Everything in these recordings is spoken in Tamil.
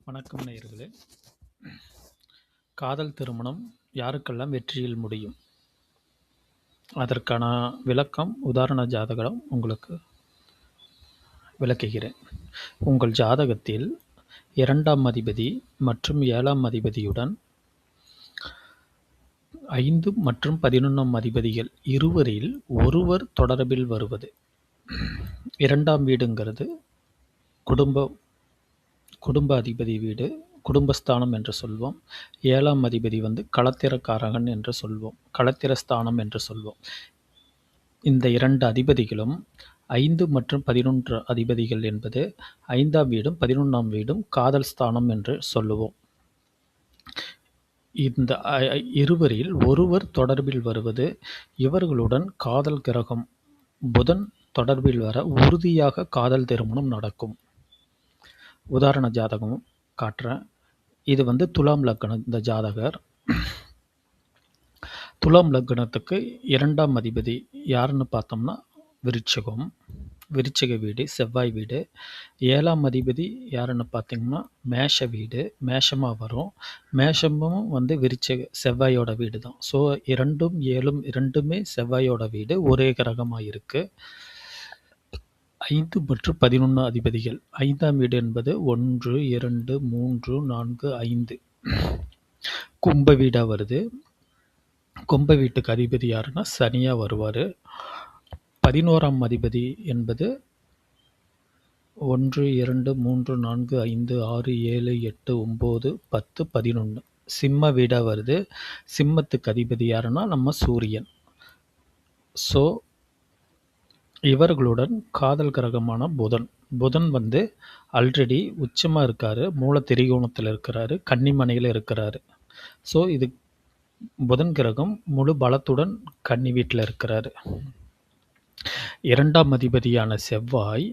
வணக்கம் நேயர்களே. காதல் திருமணம் யாருக்கெல்லாம் வெற்றியில் முடியும்? அதற்கான விளக்கம் உதாரண ஜாதகம் உங்களுக்கு விளக்குகிறேன். உங்கள் ஜாதகத்தில் 2ஆம் அதிபதி மற்றும் 7ஆம் அதிபதியுடன் 5 மற்றும் 11ஆம் அதிபதிகள் இருவரில் ஒருவர் தொடர்பில் வருவது. 2ஆம் வீடுங்கிறது குடும்ப அதிபதி வீடு, குடும்பஸ்தானம் என்று சொல்வோம். 7ஆம் அதிபதி களத்திரக்காரகன் என்று சொல்வோம், களத்திரஸ்தானம் என்று சொல்வோம். இந்த 2 அதிபதிகளும் 5 மற்றும் 11 அதிபதிகள் என்பது 5ஆம் வீடும் 11ஆம் வீடும் காதல் ஸ்தானம் என்று சொல்லுவோம். இந்த இருவரில் ஒருவர் தொடர்பில் வருவது. இவர்களுடன் காதல் கிரகம் புதன் தொடர்பில் வர உறுதியாக காதல் திருமணம் நடக்கும். உதாரண ஜாதகம் காட்டுறேன். இது துலாம் லக்னம். இந்த ஜாதகர் துலாம் லக்னத்துக்கு 2ஆம் அதிபதி யாருன்னு பார்த்தோம்னா விருச்சிக வீடு, செவ்வாய் வீடு. 7ஆம் அதிபதி யாருன்னு பார்த்தீங்கன்னா மேஷ வீடு, மேஷமாக வரும். மேஷமும் செவ்வாயோட வீடு தான். ஸோ 2ம் 7ம் இரண்டுமே செவ்வாயோட வீடு, ஒரே கிரகமாக இருக்குது. 5 மற்றும் 11 அதிபதிகள். 5ஆம் வீடு என்பது 1, 2, 3, 4, 5 கும்ப வீடாக வருது. கும்ப வீட்டுக்கு அதிபதி யாருன்னா சனியாக வருவார். 11ஆம் அதிபதி என்பது 1, 2, 3, 4, 5, 6, 7, 8, 9, 10, 11 சிம்ம வீடாக வருது. சிம்மத்துக்கு அதிபதி யாருன்னா நம்ம சூரியன். ஸோ இவர்களுடன் காதல் கிரகமான புதன் ஆல்ரெடி உச்சமாக இருக்காரு, மூல திரிகோணத்தில் இருக்கிறாரு, கன்னிமனையில் இருக்கிறாரு. ஸோ இது புதன் கிரகம் முழு பலத்துடன் கன்னி வீட்டில் இருக்கிறாரு. 2ஆம் அதிபதியான செவ்வாய்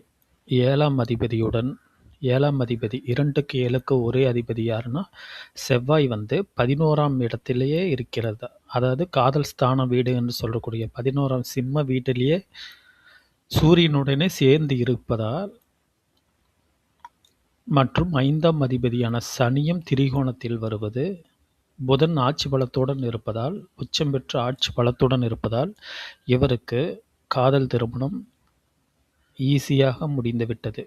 7ஆம் அதிபதியுடன் 7ஆம் அதிபதி 2க்கு 7க்கு ஒரே அதிபதி யாருன்னா செவ்வாய் 11ஆம் இடத்திலேயே இருக்கிறது. அதாவது காதல் ஸ்தான வீடு என்று சொல்லக்கூடிய 11ஆம் சிம்ம வீட்டிலேயே சூரியனுடனே சேர்ந்து இருப்பதால் மற்றும் 5ஆம் அதிபதியான சனியும் திரிகோணத்தில் வருவது. புதன் ஆட்சி பலத்துடன் இருப்பதால், உச்சம் பெற்ற ஆட்சி பலத்துடன் இருப்பதால் இவருக்கு காதல் திருமணம் ஈஸியாக முடிந்துவிட்டது.